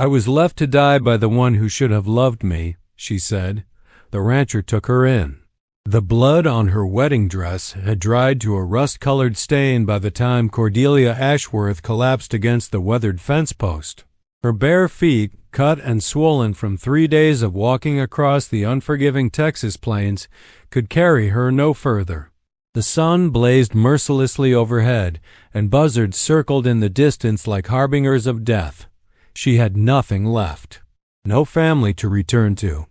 "I was left to die by the one who should have loved me," she said. The rancher took her in. The blood on her wedding dress had dried to a rust-colored stain by the time Cordelia Ashworth collapsed against the weathered fence post. Her bare feet, cut and swollen from 3 days of walking across the unforgiving Texas plains, could carry her no further. The sun blazed mercilessly overhead, and buzzards circled in the distance like harbingers of death. She had nothing left. No family to return to.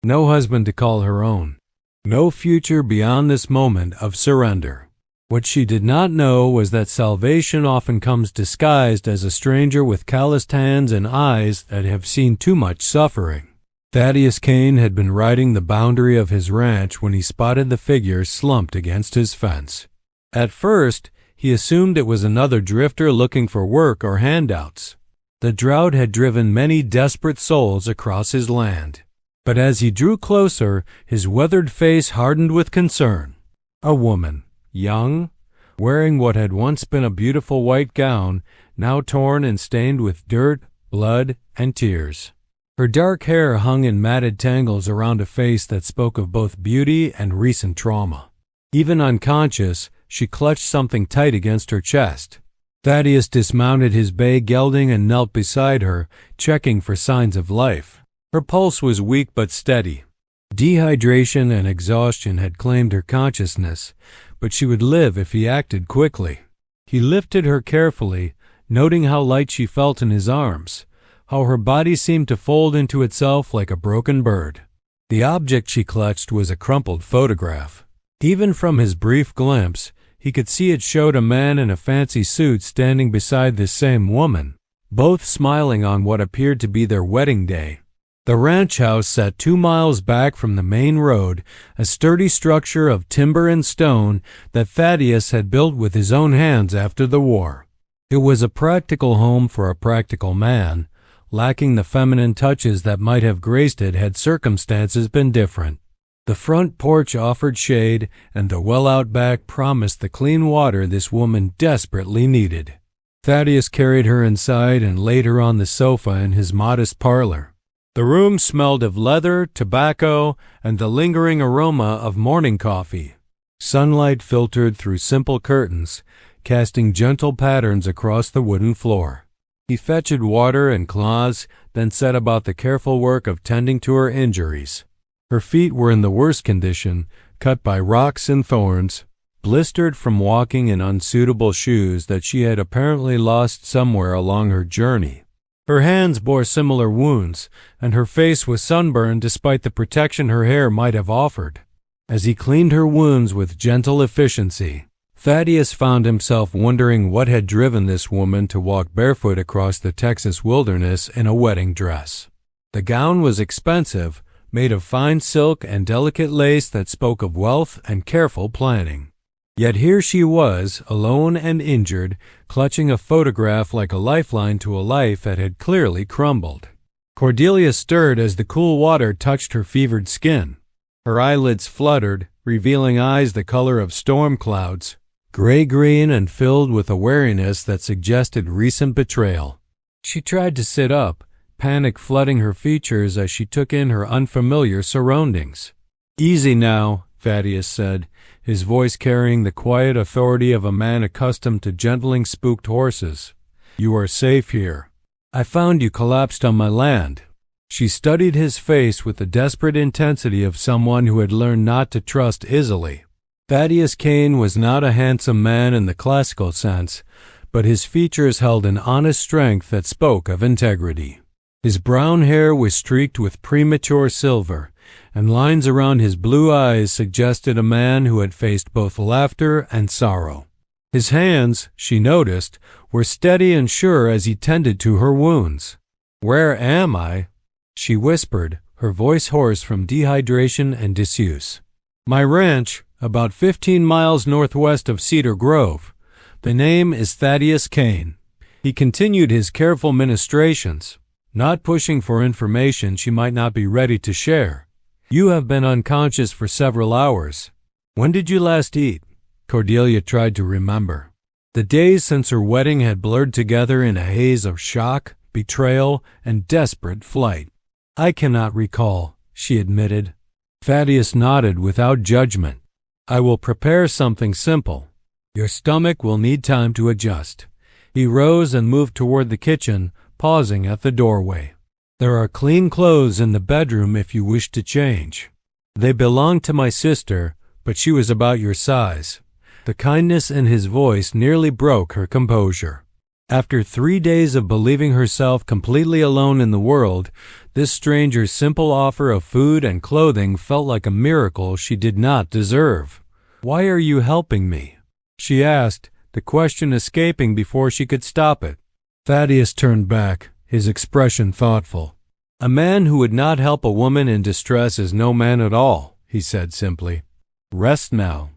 No husband to call her own. No future beyond this moment of surrender. What she did not know was that salvation often comes disguised as a stranger with calloused hands and eyes that have seen too much suffering. Thaddeus Kane had been riding the boundary of his ranch when he spotted the figure slumped against his fence. At first, he assumed it was another drifter looking for work or handouts. The drought had driven many desperate souls across his land. But as he drew closer, his weathered face hardened with concern. A woman, young, wearing what had once been a beautiful white gown, now torn and stained with dirt, blood, and tears. Her dark hair hung in matted tangles around a face that spoke of both beauty and recent trauma. Even unconscious, she clutched something tight against her chest. Thaddeus dismounted his bay gelding and knelt beside her, checking for signs of life. Her pulse was weak but steady. Dehydration and exhaustion had claimed her consciousness, but she would live if he acted quickly. He lifted her carefully, noting how light she felt in his arms, how her body seemed to fold into itself like a broken bird. The object she clutched was a crumpled photograph. Even from his brief glimpse, he could see it showed a man in a fancy suit standing beside this same woman, both smiling on what appeared to be their wedding day. The ranch house sat 2 miles back from the main road, a sturdy structure of timber and stone that Thaddeus had built with his own hands after the war. It was a practical home for a practical man, lacking the feminine touches that might have graced it had circumstances been different. The front porch offered shade, and the well out back promised the clean water this woman desperately needed. Thaddeus carried her inside and laid her on the sofa in his modest parlor. The room smelled of leather, tobacco, and the lingering aroma of morning coffee. Sunlight filtered through simple curtains, casting gentle patterns across the wooden floor. He fetched water and cloths, then set about the careful work of tending to her injuries. Her feet were in the worst condition, cut by rocks and thorns, blistered from walking in unsuitable shoes that she had apparently lost somewhere along her journey. Her hands bore similar wounds, and her face was sunburned despite the protection her hair might have offered. As he cleaned her wounds with gentle efficiency, Thaddeus found himself wondering what had driven this woman to walk barefoot across the Texas wilderness in a wedding dress. The gown was expensive, made of fine silk and delicate lace that spoke of wealth and careful planning. Yet here she was, alone and injured, clutching a photograph like a lifeline to a life that had clearly crumbled. Cordelia stirred as the cool water touched her fevered skin. Her eyelids fluttered, revealing eyes the color of storm clouds, gray-green and filled with a wariness that suggested recent betrayal. She tried to sit up, panic flooding her features as she took in her unfamiliar surroundings. "Easy now," Thaddeus said, his voice carrying the quiet authority of a man accustomed to gentling spooked horses. "You are safe here. I found you collapsed on my land." She studied his face with the desperate intensity of someone who had learned not to trust easily. Thaddeus Kane was not a handsome man in the classical sense, but his features held an honest strength that spoke of integrity. His brown hair was streaked with premature silver, and lines around his blue eyes suggested a man who had faced both laughter and sorrow. His hands, she noticed, were steady and sure as he tended to her wounds. "Where am I?" she whispered, her voice hoarse from dehydration and disuse. "My ranch, about 15 miles northwest of Cedar Grove. The name is Thaddeus Kane." He continued his careful ministrations, not pushing for information she might not be ready to share. "You have been unconscious for several hours. When did you last eat?" Cordelia tried to remember. The days since her wedding had blurred together in a haze of shock, betrayal, and desperate flight. "I cannot recall," she admitted. Thaddeus nodded without judgment. "I will prepare something simple. Your stomach will need time to adjust." He rose and moved toward the kitchen, pausing at the doorway. "There are clean clothes in the bedroom if you wish to change. They belonged to my sister, but she was about your size." The kindness in his voice nearly broke her composure. After 3 days of believing herself completely alone in the world, this stranger's simple offer of food and clothing felt like a miracle she did not deserve. "Why are you helping me?" she asked, the question escaping before she could stop it. Thaddeus turned back, his expression thoughtful. "A man who would not help a woman in distress is no man at all," he said simply. "Rest now.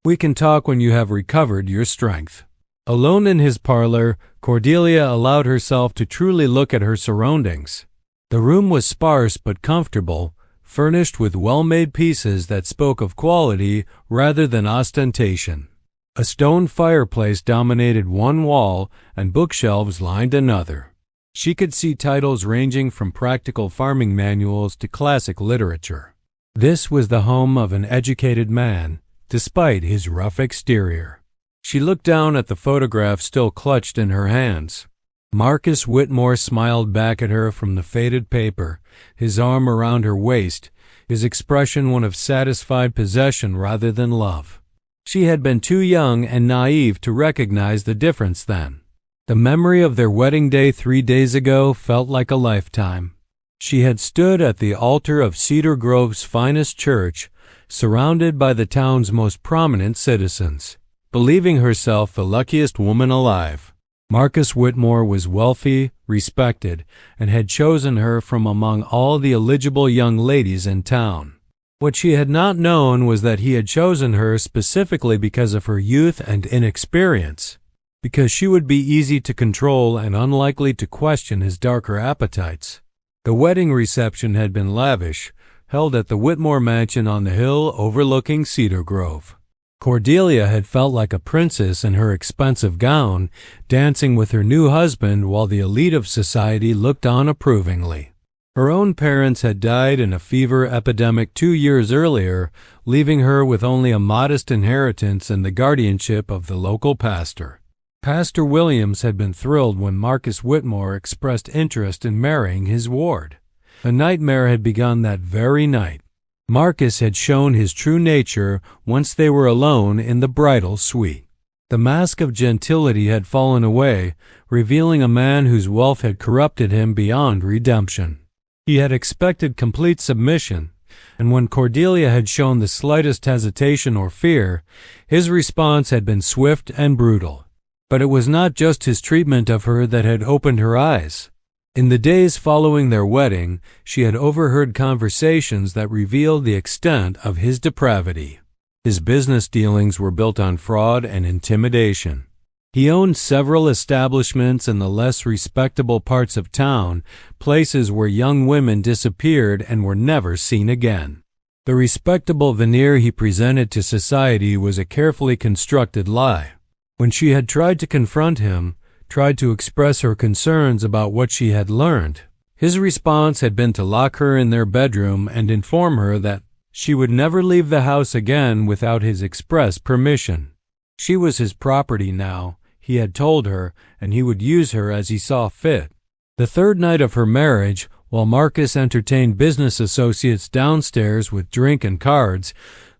We can talk when you have recovered your strength." Alone in his parlor, Cordelia allowed herself to truly look at her surroundings. The room was sparse but comfortable, furnished with well-made pieces that spoke of quality rather than ostentation. A stone fireplace dominated one wall, and bookshelves lined another. She could see titles ranging from practical farming manuals to classic literature. This was the home of an educated man, despite his rough exterior. She looked down at the photograph still clutched in her hands. Marcus Whitmore smiled back at her from the faded paper, his arm around her waist, his expression one of satisfied possession rather than love. She had been too young and naive to recognize the difference then. The memory of their wedding day 3 days ago felt like a lifetime. She had stood at the altar of Cedar Grove's finest church, surrounded by the town's most prominent citizens, believing herself the luckiest woman alive. Marcus Whitmore was wealthy, respected, and had chosen her from among all the eligible young ladies in town. What she had not known was that he had chosen her specifically because of her youth and inexperience, because she would be easy to control and unlikely to question his darker appetites. The wedding reception had been lavish, held at the Whitmore mansion on the hill overlooking Cedar Grove. Cordelia had felt like a princess in her expensive gown, dancing with her new husband while the elite of society looked on approvingly. Her own parents had died in a fever epidemic 2 years earlier, leaving her with only a modest inheritance and the guardianship of the local pastor. Pastor Williams had been thrilled when Marcus Whitmore expressed interest in marrying his ward. A nightmare had begun that very night. Marcus had shown his true nature once they were alone in the bridal suite. The mask of gentility had fallen away, revealing a man whose wealth had corrupted him beyond redemption. He had expected complete submission, and when Cordelia had shown the slightest hesitation or fear, his response had been swift and brutal. But it was not just his treatment of her that had opened her eyes. In the days following their wedding, she had overheard conversations that revealed the extent of his depravity. His business dealings were built on fraud and intimidation. He owned several establishments in the less respectable parts of town, places where young women disappeared and were never seen again. The respectable veneer he presented to society was a carefully constructed lie. When she had tried to confront him, tried to express her concerns about what she had learned, his response had been to lock her in their bedroom and inform her that she would never leave the house again without his express permission. She was his property now, he had told her, and he would use her as he saw fit. The third night of her marriage, while Marcus entertained business associates downstairs with drink and cards,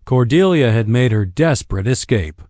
Cordelia had made her desperate escape.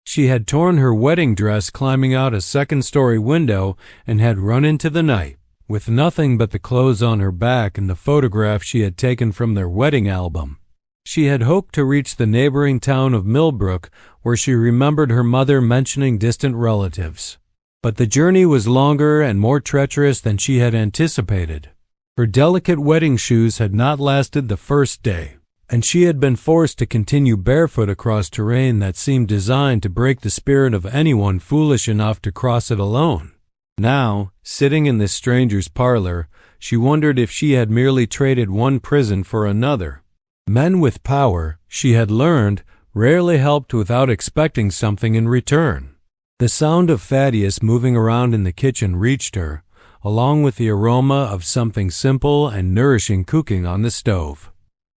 She had torn her wedding dress climbing out a second-story window and had run into the night, with nothing but the clothes on her back and the photograph she had taken from their wedding album. She had hoped to reach the neighboring town of Millbrook, where she remembered her mother mentioning distant relatives. But the journey was longer and more treacherous than she had anticipated. Her delicate wedding shoes had not lasted the first day, and she had been forced to continue barefoot across terrain that seemed designed to break the spirit of anyone foolish enough to cross it alone. Now, sitting in this stranger's parlor, she wondered if she had merely traded one prison for another. Men with power, she had learned, rarely helped without expecting something in return. The sound of Thaddeus moving around in the kitchen reached her, along with the aroma of something simple and nourishing cooking on the stove.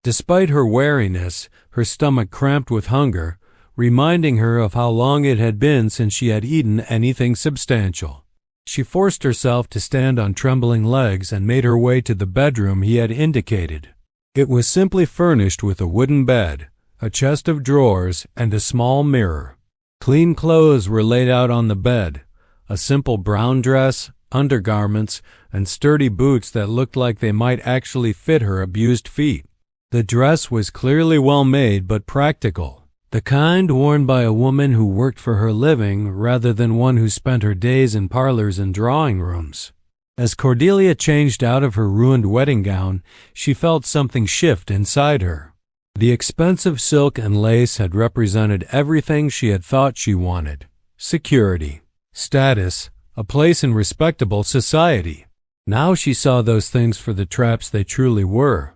Despite her wariness, her stomach cramped with hunger, reminding her of how long it had been since she had eaten anything substantial. She forced herself to stand on trembling legs and made her way to the bedroom he had indicated. It was simply furnished with a wooden bed, a chest of drawers, and a small mirror. Clean clothes were laid out on the bed, a simple brown dress, undergarments, and sturdy boots that looked like they might actually fit her abused feet. The dress was clearly well made but practical, the kind worn by a woman who worked for her living rather than one who spent her days in parlors and drawing rooms. As Cordelia changed out of her ruined wedding gown, she felt something shift inside her. The expensive silk and lace had represented everything she had thought she wanted: security, status, a place in respectable society. Now she saw those things for the traps they truly were.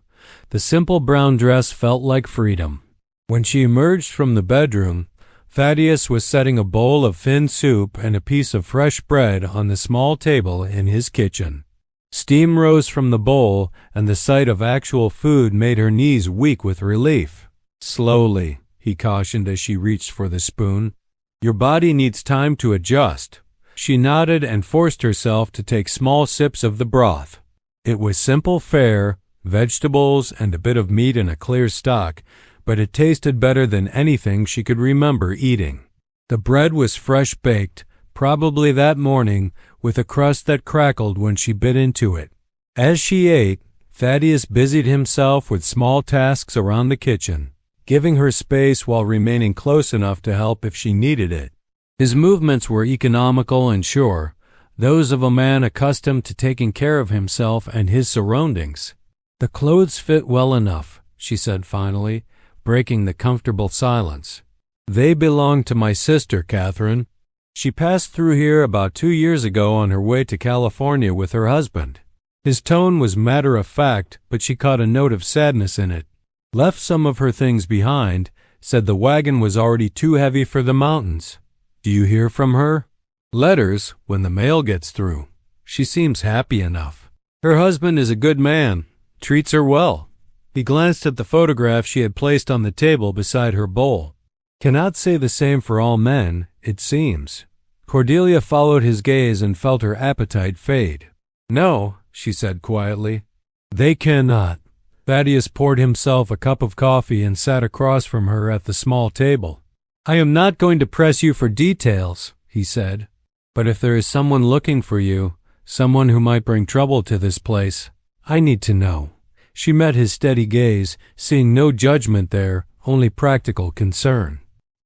The simple brown dress felt like freedom. When she emerged from the bedroom, Thaddeus was setting a bowl of thin soup and a piece of fresh bread on the small table in his kitchen. Steam rose from the bowl, and the sight of actual food made her knees weak with relief. "Slowly," he cautioned as she reached for the spoon. "Your body needs time to adjust." She nodded and forced herself to take small sips of the broth. It was simple fare, vegetables, and a bit of meat in a clear stock, but it tasted better than anything she could remember eating. The bread was fresh baked, probably that morning, with a crust that crackled when she bit into it. As she ate, Thaddeus busied himself with small tasks around the kitchen, giving her space while remaining close enough to help if she needed it. His movements were economical and sure, those of a man accustomed to taking care of himself and his surroundings. "The clothes fit well enough," she said finally, breaking the comfortable silence. "They belong to my sister, Catherine. She passed through here about 2 years ago on her way to California with her husband." His tone was matter-of-fact, but she caught a note of sadness in it. "Left some of her things behind, said the wagon was already too heavy for the mountains. Do you hear from her?" "Letters, when the mail gets through. She seems happy enough. Her husband is a good man, treats her well." He glanced at the photograph she had placed on the table beside her bowl. "Cannot say the same for all men, it seems." Cordelia followed his gaze and felt her appetite fade. "No," she said quietly. "They cannot." Thaddeus poured himself a cup of coffee and sat across from her at the small table. "I am not going to press you for details," he said, "but if there is someone looking for you, someone who might bring trouble to this place, I need to know." She met his steady gaze, seeing no judgment there, only practical concern.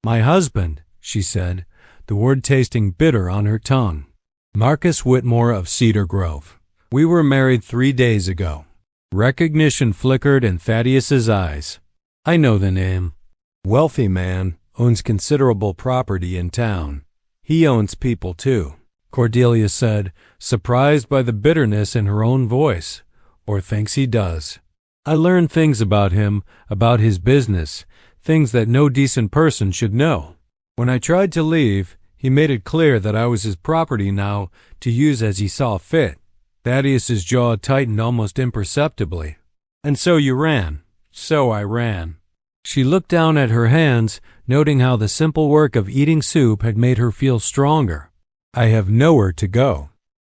"My husband," she said, the word tasting bitter on her tongue. "Marcus Whitmore of Cedar Grove. We were married 3 days ago." Recognition flickered in Thaddeus's eyes. "I know the name. Wealthy man, owns considerable property in town. He owns people too," Cordelia said, surprised by the bitterness in her own voice. "Or thinks he does. I learned things about him, about his business, things that no decent person should know. When I tried to leave, he made it clear that I was his property now to use as he saw fit." Thaddeus's jaw tightened almost imperceptibly. "And so you ran." "So I ran." She looked down at her hands, noting how the simple work of eating soup had made her feel stronger. "I have nowhere to go.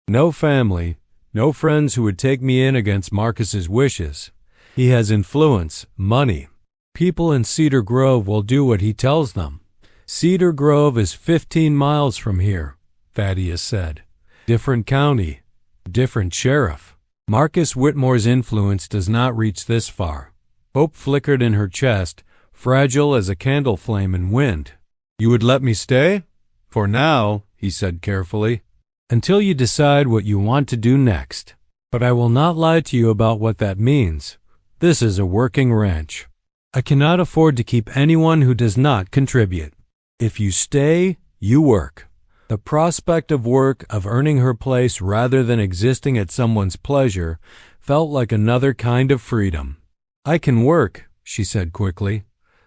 No family. No friends who would take me in against Marcus's wishes. He has influence, money. People in Cedar Grove will do what he tells them." "Cedar Grove is 15 miles from here," Thaddeus said. "Different county, different sheriff. Marcus Whitmore's influence does not reach this far." Hope flickered in her chest, fragile as a candle flame in wind. "You would let me stay?" "For now," he said carefully. "Until you decide what you want to do next. But I will not lie to you about what that means. This is a working ranch. I cannot afford to keep anyone who does not contribute. If you stay, you work." The prospect of work, of earning her place rather than existing at someone's pleasure, felt like another kind of freedom. "I can work," she said quickly.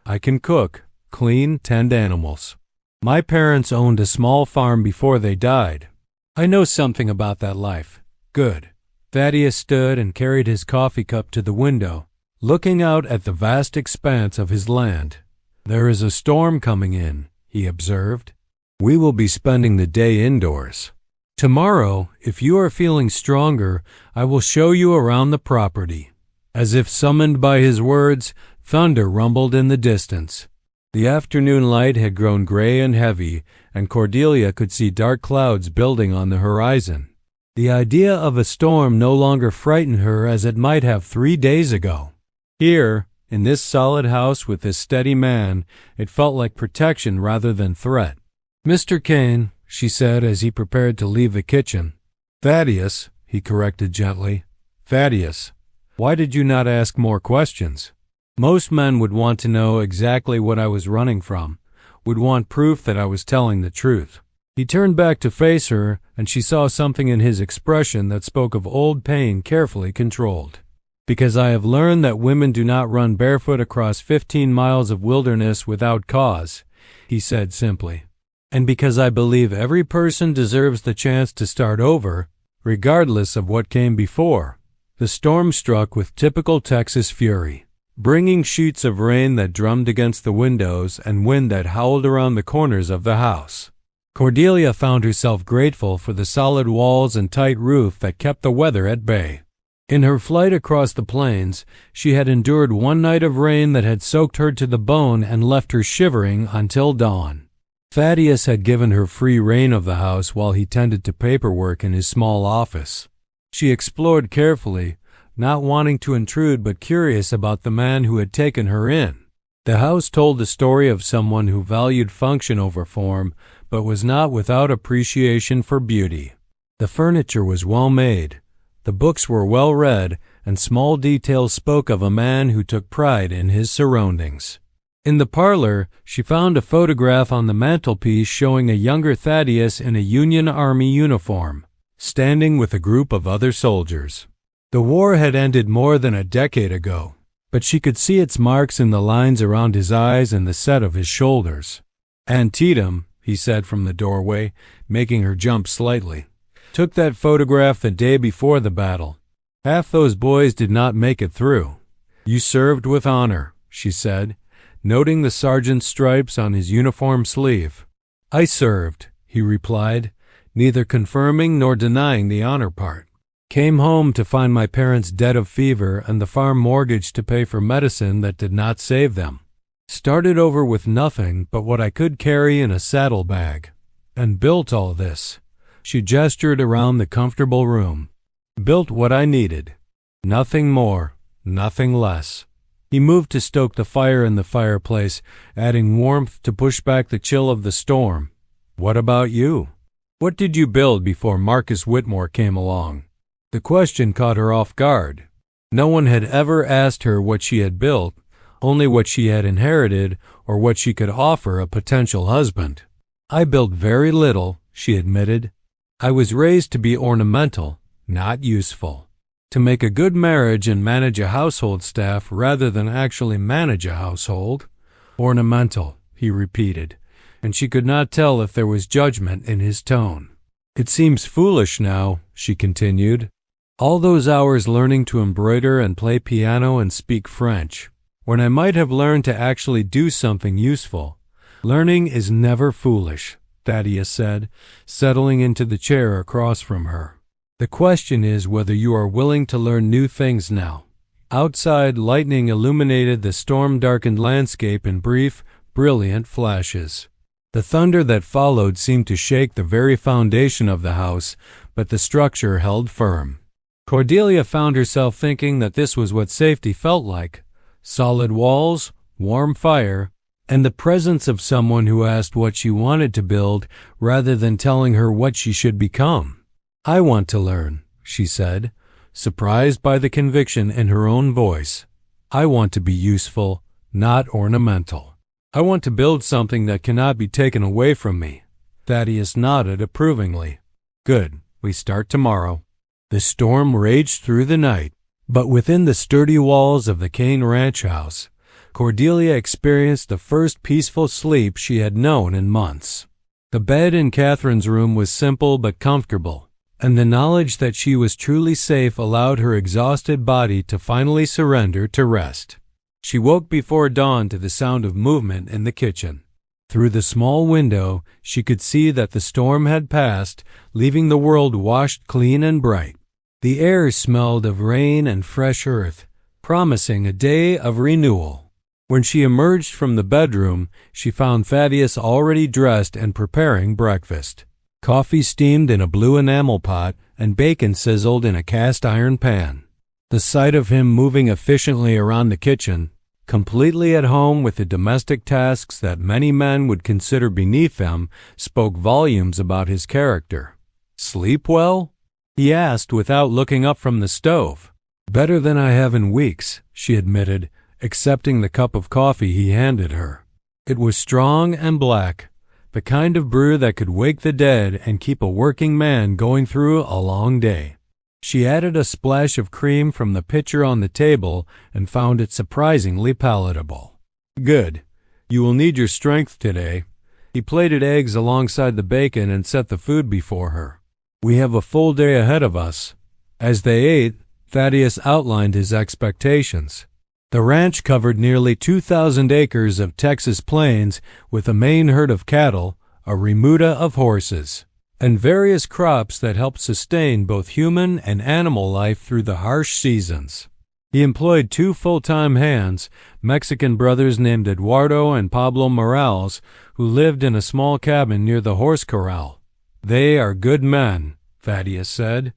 "I can cook, clean, tend animals. My parents owned a small farm before they died. I know something about that life. Good. Thaddeus stood and carried his coffee cup to the window, looking out at the vast expanse of his land. There is a storm coming in, he observed. We will be spending the day indoors. Tomorrow, if you are feeling stronger, I will show you around the property. As if summoned by his words, thunder rumbled in the distance. The afternoon light had grown gray and heavy, and Cordelia could see dark clouds building on the horizon. The idea of a storm no longer frightened her as it might have 3 days ago. Here, in this solid house with this steady man, it felt like protection rather than threat. "Mr. Kane," she said as he prepared to leave the kitchen. "Thaddeus," he corrected gently. "Thaddeus, why did you not ask more questions? Most men would want to know exactly what I was running from, would want proof that I was telling the truth." He turned back to face her, and she saw something in his expression that spoke of old pain carefully controlled. "Because I have learned that women do not run barefoot across 15 miles of wilderness without cause," he said simply. "And because I believe every person deserves the chance to start over, regardless of what came before." The storm struck with typical Texas fury, bringing sheets of rain that drummed against the windows and wind that howled around the corners of the house. Cordelia found herself grateful for the solid walls and tight roof that kept the weather at bay. In her flight across the plains, she had endured one night of rain that had soaked her to the bone and left her shivering until dawn. Thaddeus had given her free rein of the house while he tended to paperwork in his small office. She explored carefully, not wanting to intrude but curious about the man who had taken her in. The house told the story of someone who valued function over form, but was not without appreciation for beauty. The furniture was well made, the books were well read, and small details spoke of a man who took pride in his surroundings. In the parlor, she found a photograph on the mantelpiece showing a younger Thaddeus in a Union Army uniform, standing with a group of other soldiers. The war had ended more than a decade ago, but she could see its marks in the lines around his eyes and the set of his shoulders. "Antietam," he said from the doorway, making her jump slightly, "took that photograph the day before the battle. Half those boys did not make it through." "You served with honor," she said, noting the sergeant's stripes on his uniform sleeve. "I served," he replied, neither confirming nor denying the honor part. "Came home to find my parents dead of fever and the farm mortgage to pay for medicine that did not save them. Started over with nothing but what I could carry in a saddlebag, and built all this." She gestured around the comfortable room. "Built what I needed. Nothing more, nothing less." He moved to stoke the fire in the fireplace, adding warmth to push back the chill of the storm. "What about you? What did you build before Marcus Whitmore came along?" The question caught her off guard. No one had ever asked her what she had built, only what she had inherited or what she could offer a potential husband. "I built very little," she admitted. "I was raised to be ornamental, not useful. To make a good marriage and manage a household staff rather than actually manage a household." "Ornamental," he repeated, and she could not tell if there was judgment in his tone. "It seems foolish now," she continued. "All those hours learning to embroider and play piano and speak French, when I might have learned to actually do something useful." "Learning is never foolish," Thaddeus said, settling into the chair across from her. "The question is whether you are willing to learn new things now." Outside, lightning illuminated the storm-darkened landscape in brief, brilliant flashes. The thunder that followed seemed to shake the very foundation of the house, but the structure held firm. Cordelia found herself thinking that this was what safety felt like: solid walls, warm fire, and the presence of someone who asked what she wanted to build rather than telling her what she should become. "I want to learn," she said, surprised by the conviction in her own voice. "I want to be useful, not ornamental. I want to build something that cannot be taken away from me." Thaddeus nodded approvingly. "Good. We start tomorrow." The storm raged through the night, but within the sturdy walls of the Kane ranch house, Cordelia experienced the first peaceful sleep she had known in months. The bed in Catherine's room was simple but comfortable. and the knowledge that she was truly safe allowed her exhausted body to finally surrender to rest. She woke before dawn to the sound of movement in the kitchen. Through the small window, she could see that the storm had passed, leaving the world washed clean and bright. The air smelled of rain and fresh earth, promising a day of renewal. When she emerged from the bedroom, she found Thaddeus already dressed and preparing breakfast. Coffee steamed in a blue enamel pot, and bacon sizzled in a cast-iron pan. The sight of him moving efficiently around the kitchen, completely at home with the domestic tasks that many men would consider beneath him, spoke volumes about his character. "Sleep well?" he asked without looking up from the stove. "Better than I have in weeks," she admitted, accepting the cup of coffee he handed her. It was strong and black, the kind of brew that could wake the dead and keep a working man going through a long day. She added a splash of cream from the pitcher on the table and found it surprisingly palatable. "Good. You will need your strength today." He plated eggs alongside the bacon and set the food before her. "We have a full day ahead of us." As they ate, Thaddeus outlined his expectations. The ranch covered nearly 2,000 acres of Texas plains with a main herd of cattle, a remuda of horses, and various crops that helped sustain both human and animal life through the harsh seasons. He employed 2 full-time hands, Mexican brothers named Eduardo and Pablo Morales, who lived in a small cabin near the horse corral. "They are good men," Thaddeus said.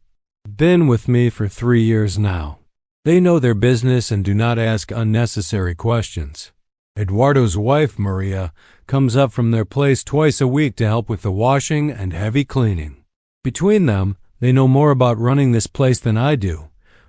"Been with me for 3 years now. They know their business and do not ask unnecessary questions." Eduardo's wife, Maria, comes up from their place twice a week to help with the washing and heavy cleaning. Between them, they know more about running this place than I do.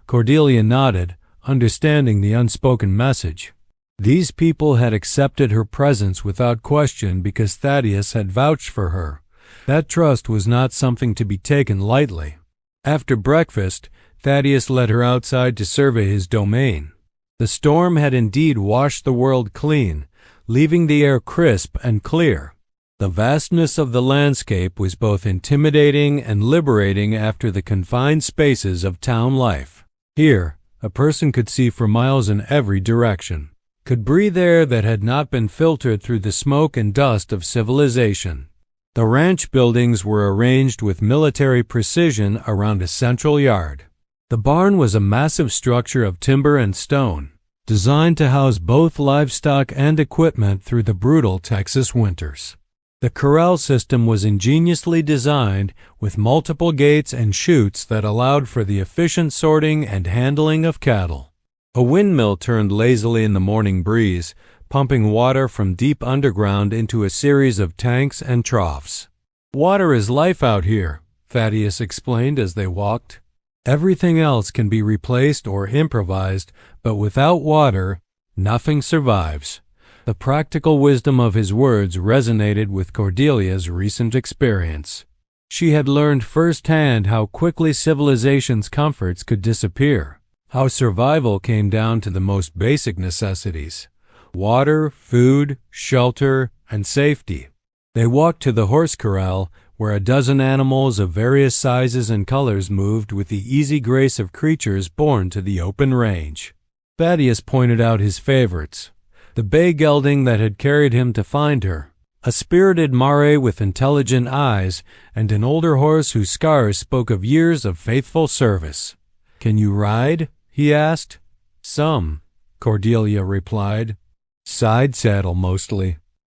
Cordelia nodded, understanding the unspoken message. These people had accepted her presence without question because Thaddeus had vouched for her. That trust was not something to be taken lightly. After breakfast, Thaddeus led her outside to survey his domain. The storm had indeed washed the world clean, leaving the air crisp and clear. The vastness of the landscape was both intimidating and liberating after the confined spaces of town life. Here, a person could see for miles in every direction, could breathe air that had not been filtered through the smoke and dust of civilization. The ranch buildings were arranged with military precision around a central yard. The barn was a massive structure of timber and stone, designed to house both livestock and equipment through the brutal Texas winters. The corral system was ingeniously designed with multiple gates and chutes that allowed for the efficient sorting and handling of cattle. A windmill turned lazily in the morning breeze, pumping water from deep underground into a series of tanks and troughs. "Water is life out here," Thaddeus explained as they walked. "Everything else can be replaced or improvised, but without water, nothing survives." The practical wisdom of his words resonated with Cordelia's recent experience. She had learned firsthand how quickly civilization's comforts could disappear, how survival came down to the most basic necessities: water, food, shelter, and safety. They walked to the horse corral, where a dozen animals of various sizes and colors moved with the easy grace of creatures born to the open range. Thaddeus pointed out his favorites: the bay gelding that had carried him to find her, a spirited mare with intelligent eyes, and an older horse whose scars spoke of years of faithful service. "Can you ride?" he asked. "Some," Cordelia replied. "Side saddle mostly.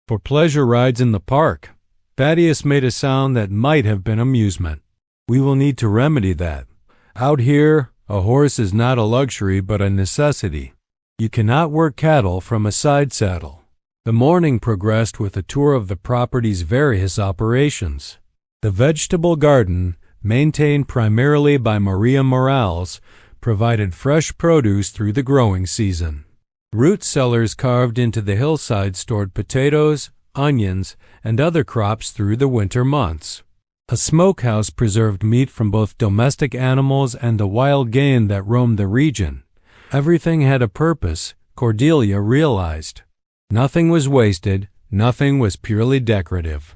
For pleasure rides in the park." Thaddeus made a sound that might have been amusement. "We will need to remedy that. Out here, a horse is not a luxury but a necessity. You cannot work cattle from a side saddle." The morning progressed with a tour of the property's various operations. The vegetable garden, maintained primarily by Maria Morales, provided fresh produce through the growing season. Root cellars carved into the hillside stored potatoes, onions, and other crops through the winter months. A smokehouse preserved meat from both domestic animals and the wild game that roamed the region. Everything had a purpose, Cordelia realized. Nothing was wasted, nothing was purely decorative.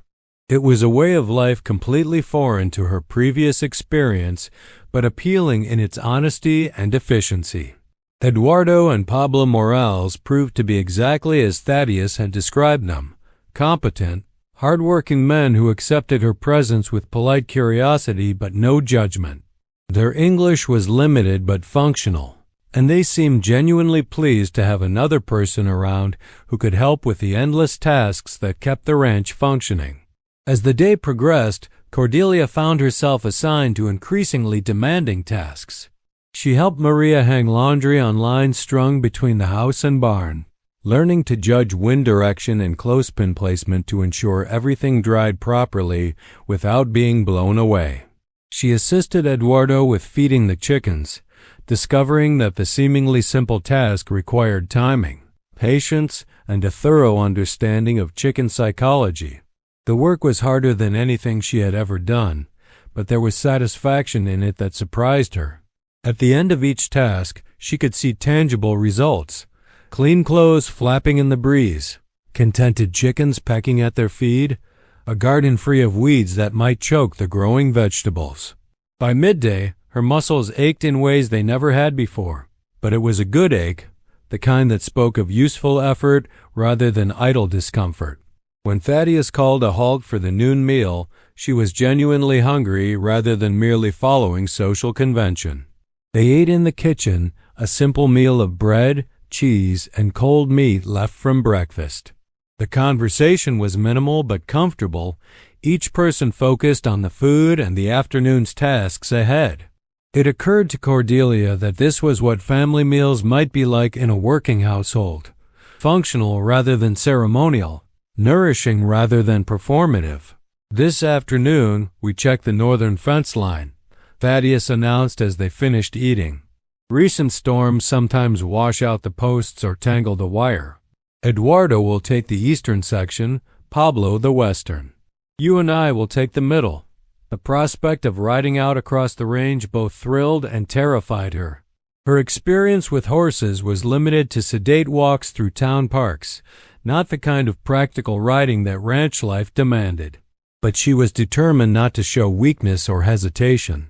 It was a way of life completely foreign to her previous experience, but appealing in its honesty and efficiency. Eduardo and Pablo Morales proved to be exactly as Thaddeus had described them: competent, hard-working men who accepted her presence with polite curiosity but no judgment. Their English was limited but functional, and they seemed genuinely pleased to have another person around who could help with the endless tasks that kept the ranch functioning. As the day progressed, Cordelia found herself assigned to increasingly demanding tasks. She helped Maria hang laundry on lines strung between the house and barn, learning to judge wind direction and clothespin placement to ensure everything dried properly without being blown away. She assisted Eduardo with feeding the chickens, discovering that the seemingly simple task required timing, patience, and a thorough understanding of chicken psychology. The work was harder than anything she had ever done, but there was satisfaction in it that surprised her. At the end of each task, she could see tangible results: clean clothes flapping in the breeze, contented chickens pecking at their feed, a garden free of weeds that might choke the growing vegetables. By midday, her muscles ached in ways they never had before, but it was a good ache, the kind that spoke of useful effort rather than idle discomfort. When Thaddeus called a halt for the noon meal, she was genuinely hungry rather than merely following social convention. They ate in the kitchen, a simple meal of bread, cheese, and cold meat left from breakfast. The conversation was minimal but comfortable, each person focused on the food and the afternoon's tasks ahead. It occurred to Cordelia that this was what family meals might be like in a working household: functional rather than ceremonial, nourishing rather than performative. "This afternoon, we checked the northern fence line," Thaddeus announced as they finished eating. "Recent storms sometimes wash out the posts or tangle the wire. Eduardo will take the eastern section, Pablo the western. You and I will take the middle." The prospect of riding out across the range both thrilled and terrified her. Her experience with horses was limited to sedate walks through town parks, not the kind of practical riding that ranch life demanded. But she was determined not to show weakness or hesitation.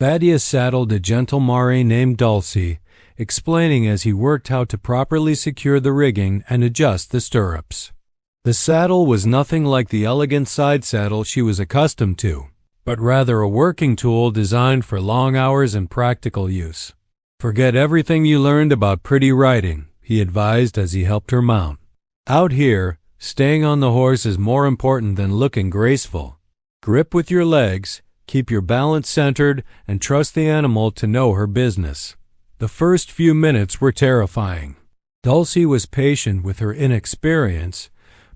Thaddeus saddled a gentle Mare named Dulcie, explaining as he worked how to properly secure the rigging and adjust the stirrups. The saddle was nothing like the elegant side saddle she was accustomed to, but rather a working tool designed for long hours and practical use. "Forget everything you learned about pretty riding," he advised as he helped her mount. "Out here, staying on the horse is more important than looking graceful. Grip with your legs, keep your balance centered, and trust the animal to know her business." The first few minutes were terrifying. Dulcie was patient with her inexperience,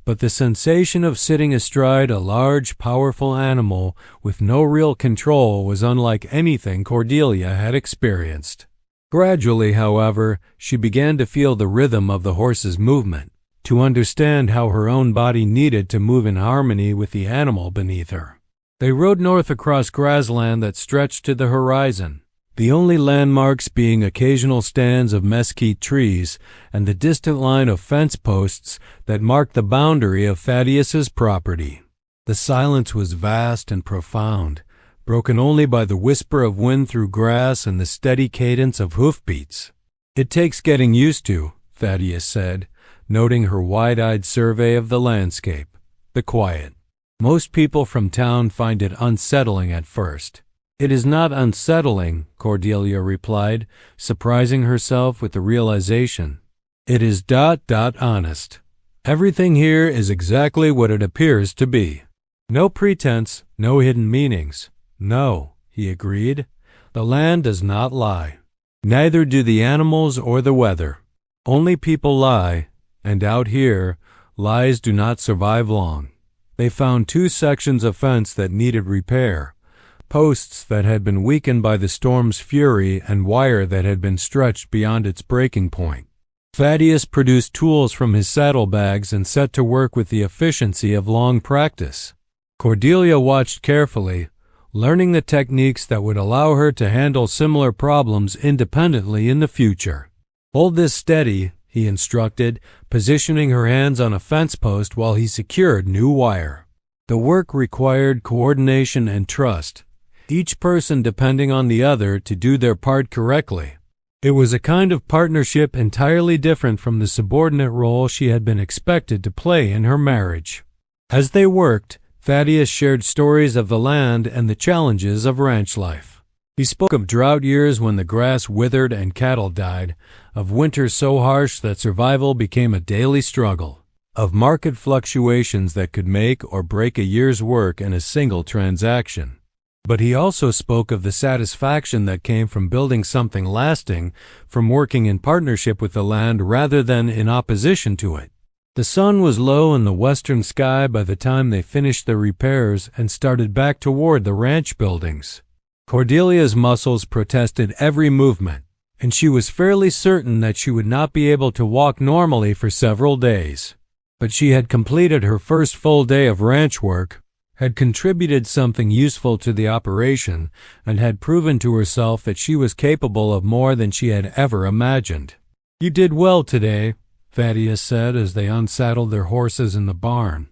but the sensation of sitting astride a large, powerful animal with no real control was unlike anything Cordelia had experienced. Gradually, however, she began to feel the rhythm of the horse's movement, to understand how her own body needed to move in harmony with the animal beneath her. They rode north across grassland that stretched to the horizon, the only landmarks being occasional stands of mesquite trees and the distant line of fence posts that marked the boundary of Thaddeus's property. The silence was vast and profound, broken only by the whisper of wind through grass and the steady cadence of hoofbeats. "It takes getting used to," Thaddeus said, noting her wide-eyed survey of the landscape, the quiet. "Most people from town find it unsettling at first." "It is not unsettling," Cordelia replied, surprising herself with the realization. "It is honest. Everything here is exactly what it appears to be. No pretense, no hidden meanings." "No," he agreed. "The land does not lie. Neither do the animals or the weather. Only people lie, and out here, lies do not survive long." They found 2 sections of fence that needed repair, posts that had been weakened by the storm's fury and wire that had been stretched beyond its breaking point. Thaddeus produced tools from his saddlebags and set to work with the efficiency of long practice. Cordelia watched carefully, learning the techniques that would allow her to handle similar problems independently in the future. "Hold this steady," he instructed, positioning her hands on a fence post while he secured new wire. The work required coordination and trust, each person depending on the other to do their part correctly. It was a kind of partnership entirely different from the subordinate role she had been expected to play in her marriage. As they worked, Thaddeus shared stories of the land and the challenges of ranch life. He spoke of drought years when the grass withered and cattle died, of winters so harsh that survival became a daily struggle, of market fluctuations that could make or break a year's work in a single transaction. But he also spoke of the satisfaction that came from building something lasting, from working in partnership with the land rather than in opposition to it. The sun was low in the western sky by the time they finished their repairs and started back toward the ranch buildings. Cordelia's muscles protested every movement, and she was fairly certain that she would not be able to walk normally for several days. But she had completed her first full day of ranch work, had contributed something useful to the operation, and had proven to herself that she was capable of more than she had ever imagined. "You did well today," Thaddeus said as they unsaddled their horses in the barn.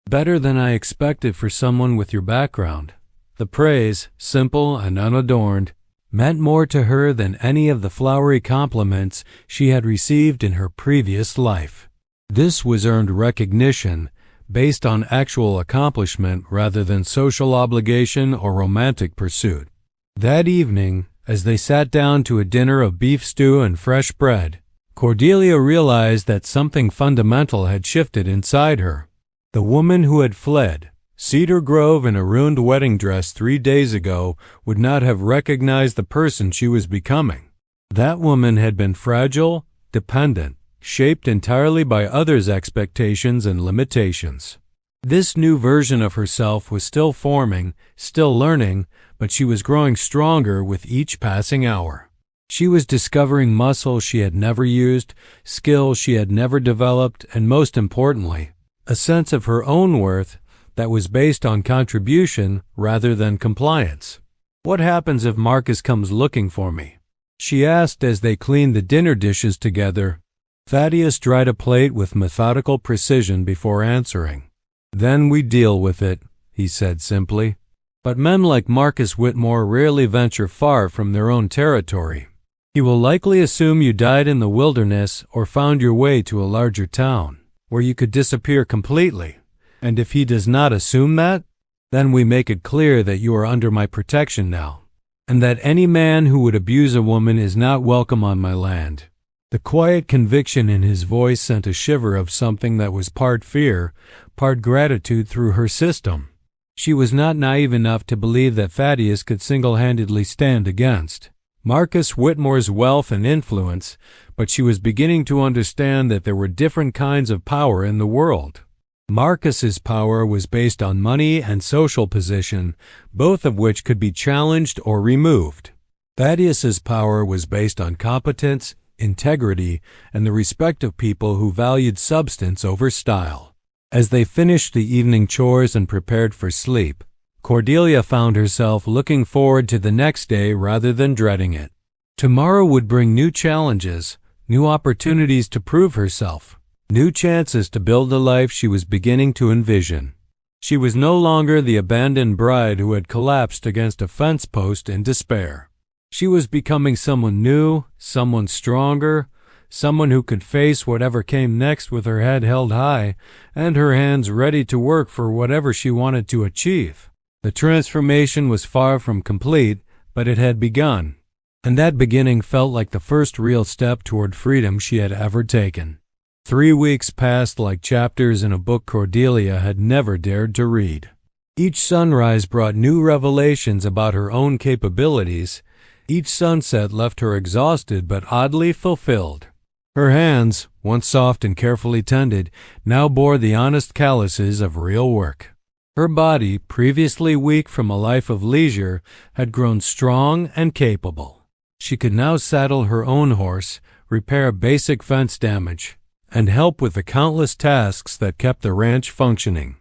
"Better than I expected for someone with your background." The praise, simple and unadorned, meant more to her than any of the flowery compliments she had received in her previous life. This was earned recognition, based on actual accomplishment rather than social obligation or romantic pursuit. That evening, as they sat down to a dinner of beef stew and fresh bread, Cordelia realized that something fundamental had shifted inside her. The woman who had fled Cedar Grove in a ruined wedding dress 3 days ago would not have recognized the person she was becoming. That woman had been fragile, dependent, shaped entirely by others' expectations and limitations. This new version of herself was still forming, still learning, but she was growing stronger with each passing hour. She was discovering muscles she had never used, skills she had never developed, and most importantly, a sense of her own worth that was based on contribution rather than compliance. "What happens if Marcus comes looking for me?" she asked as they cleaned the dinner dishes together. Thaddeus dried a plate with methodical precision before answering. "Then we deal with it," he said simply. "But men like Marcus Whitmore rarely venture far from their own territory. He will likely assume you died in the wilderness or found your way to a larger town, where you could disappear completely. And if he does not assume that, then we make it clear that you are under my protection now, and that any man who would abuse a woman is not welcome on my land." The quiet conviction in his voice sent a shiver of something that was part fear, part gratitude through her system. She was not naive enough to believe that Thaddeus could single-handedly stand against Marcus Whitmore's wealth and influence, but she was beginning to understand that there were different kinds of power in the world. Marcus's power was based on money and social position, both of which could be challenged or removed. Thaddeus's power was based on competence, integrity, and the respect of people who valued substance over style. As they finished the evening chores and prepared for sleep, Cordelia found herself looking forward to the next day rather than dreading it. Tomorrow would bring new challenges, new opportunities to prove herself, new chances to build the life she was beginning to envision. She was no longer the abandoned bride who had collapsed against a fence post in despair. She was becoming someone new, someone stronger, someone who could face whatever came next with her head held high and her hands ready to work for whatever she wanted to achieve. The transformation was far from complete, but it had begun, and that beginning felt like the first real step toward freedom she had ever taken. 3 weeks passed like chapters in a book Cordelia had never dared to read. Each sunrise brought new revelations about her own capabilities. Each sunset left her exhausted but oddly fulfilled. Her hands, once soft and carefully tended, now bore the honest calluses of real work. Her body, previously weak from a life of leisure, had grown strong and capable. She could now saddle her own horse, repair basic fence damage, and help with the countless tasks that kept the ranch functioning.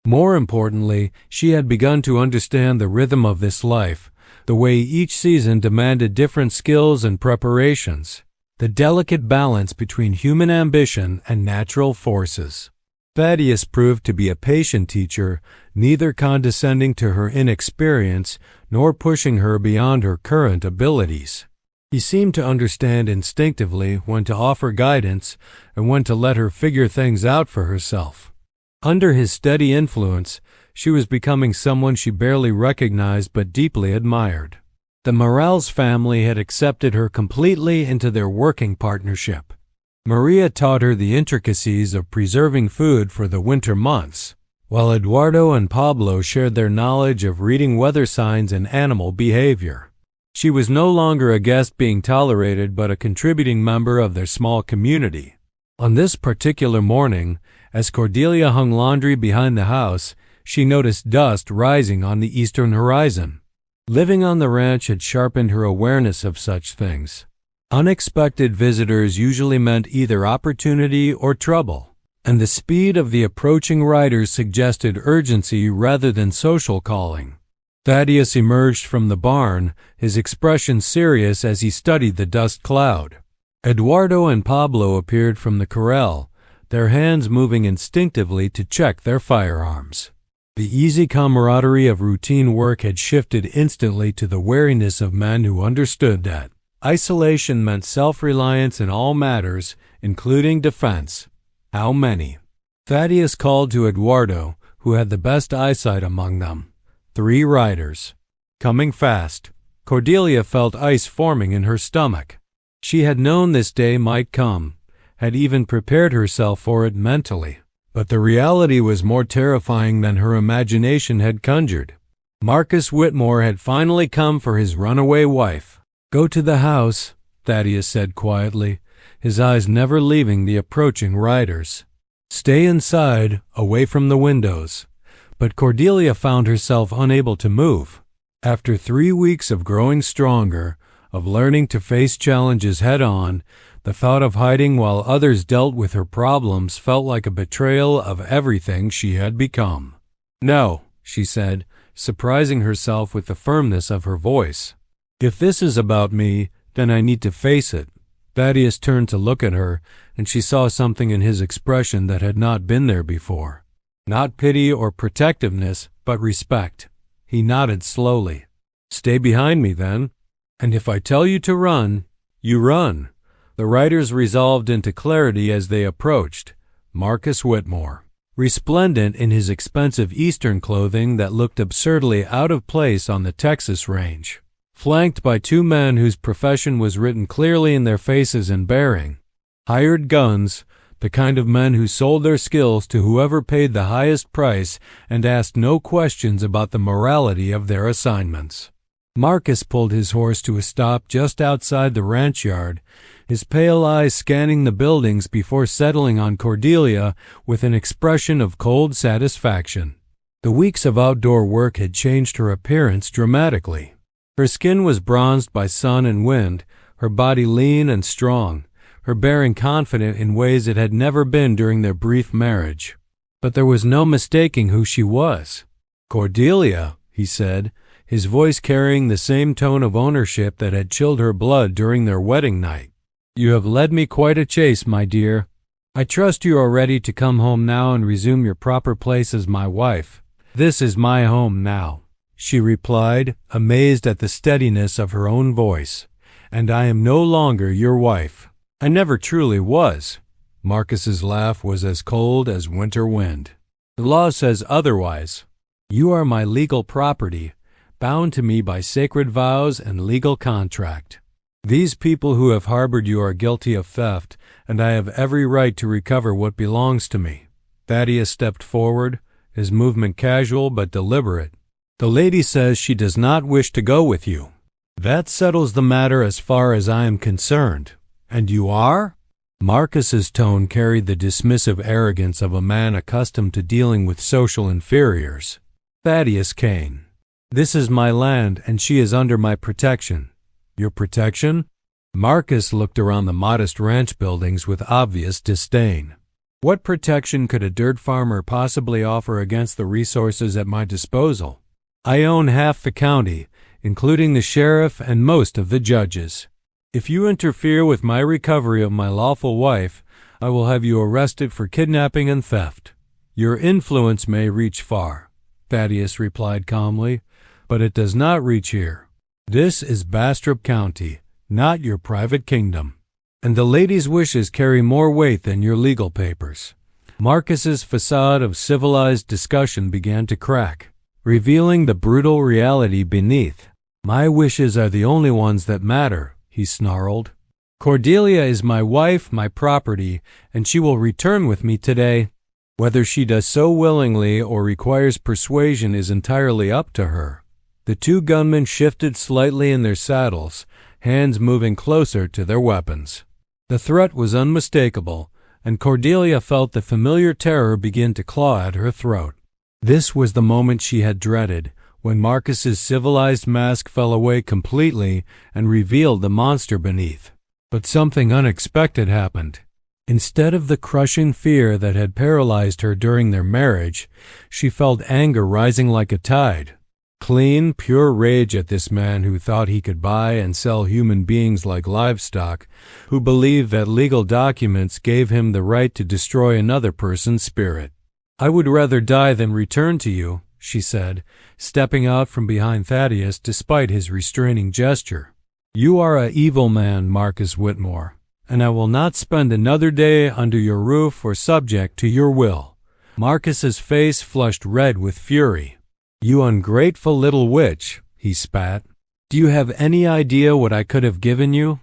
More importantly, she had begun to understand the rhythm of this life, the way each season demanded different skills and preparations, the delicate balance between human ambition and natural forces. Thaddeus proved to be a patient teacher, neither condescending to her inexperience nor pushing her beyond her current abilities. He seemed to understand instinctively when to offer guidance and when to let her figure things out for herself. Under his steady influence, she was becoming someone she barely recognized but deeply admired. The Morales family had accepted her completely into their working partnership. Maria taught her the intricacies of preserving food for the winter months, while Eduardo and Pablo shared their knowledge of reading weather signs and animal behavior. She was no longer a guest being tolerated but a contributing member of their small community. On this particular morning, as Cordelia hung laundry behind the house, she noticed dust rising on the eastern horizon. Living on the ranch had sharpened her awareness of such things. Unexpected visitors usually meant either opportunity or trouble, and the speed of the approaching riders suggested urgency rather than social calling. Thaddeus emerged from the barn, his expression serious as he studied the dust cloud. Eduardo and Pablo appeared from the corral, their hands moving instinctively to check their firearms. The easy camaraderie of routine work had shifted instantly to the wariness of men who understood that isolation meant self-reliance in all matters, including defense. How many? Thaddeus called to Eduardo, who had the best eyesight among them. 3 riders. Coming fast. Cordelia felt ice forming in her stomach. She had known this day might come, had even prepared herself for it mentally. But the reality was more terrifying than her imagination had conjured. Marcus Whitmore had finally come for his runaway wife. "Go to the house," Thaddeus said quietly, his eyes never leaving the approaching riders. "Stay inside, away from the windows." But Cordelia found herself unable to move. After 3 weeks of growing stronger, of learning to face challenges head-on, the thought of hiding while others dealt with her problems felt like a betrayal of everything she had become. "No," she said, surprising herself with the firmness of her voice. "If this is about me, then I need to face it." Thaddeus turned to look at her, and she saw something in his expression that had not been there before. Not pity or protectiveness, but respect. He nodded slowly. "Stay behind me, then. And if I tell you to run, you run." The riders resolved into clarity as they approached. Marcus Whitmore, resplendent in his expensive Eastern clothing that looked absurdly out of place on the Texas range, flanked by 2 men whose profession was written clearly in their faces and bearing. Hired guns, the kind of men who sold their skills to whoever paid the highest price and asked no questions about the morality of their assignments. Marcus pulled his horse to a stop just outside the ranch yard, his pale eyes scanning the buildings before settling on Cordelia with an expression of cold satisfaction. The weeks of outdoor work had changed her appearance dramatically. Her skin was bronzed by sun and wind, her body lean and strong, her bearing confident in ways it had never been during their brief marriage. But there was no mistaking who she was. "Cordelia," he said, his voice carrying the same tone of ownership that had chilled her blood during their wedding night. "You have led me quite a chase, my dear. I trust you are ready to come home now and resume your proper place as my wife." "This is my home now," she replied, amazed at the steadiness of her own voice. "And I am no longer your wife." "I never truly was." Marcus's laugh was as cold as winter wind. "The law says otherwise. You are my legal property, bound to me by sacred vows and legal contract. These people who have harbored you are guilty of theft, and I have every right to recover what belongs to me." Thaddeus stepped forward, his movement casual but deliberate. "The lady says she does not wish to go with you. That settles the matter as far as I am concerned. And you are?" Marcus's tone carried the dismissive arrogance of a man accustomed to dealing with social inferiors. "Thaddeus Kane. This is my land, and she is under my protection." "Your protection?" Marcus looked around the modest ranch buildings with obvious disdain. "What protection could a dirt farmer possibly offer against the resources at my disposal? I own half the county, including the sheriff and most of the judges. If you interfere with my recovery of my lawful wife, I will have you arrested for kidnapping and theft." Your influence may reach far, Thaddeus replied calmly, but it does not reach here. This is Bastrop County, not your private kingdom. And the lady's wishes carry more weight than your legal papers. Marcus's facade of civilized discussion began to crack, revealing the brutal reality beneath. My wishes are the only ones that matter, he snarled. Cordelia is my wife, my property, and she will return with me today. Whether she does so willingly or requires persuasion is entirely up to her. The two gunmen shifted slightly in their saddles, hands moving closer to their weapons. The threat was unmistakable, and Cordelia felt the familiar terror begin to claw at her throat. This was the moment she had dreaded, when Marcus's civilized mask fell away completely and revealed the monster beneath. But something unexpected happened. Instead of the crushing fear that had paralyzed her during their marriage, she felt anger rising like a tide. Clean, pure rage at this man who thought he could buy and sell human beings like livestock, who believed that legal documents gave him the right to destroy another person's spirit. I would rather die than return to you, she said, stepping out from behind Thaddeus despite his restraining gesture. You are an evil man, Marcus Whitmore, and I will not spend another day under your roof or subject to your will. Marcus's face flushed red with fury. You ungrateful little witch, he spat. Do you have any idea what I could have given you?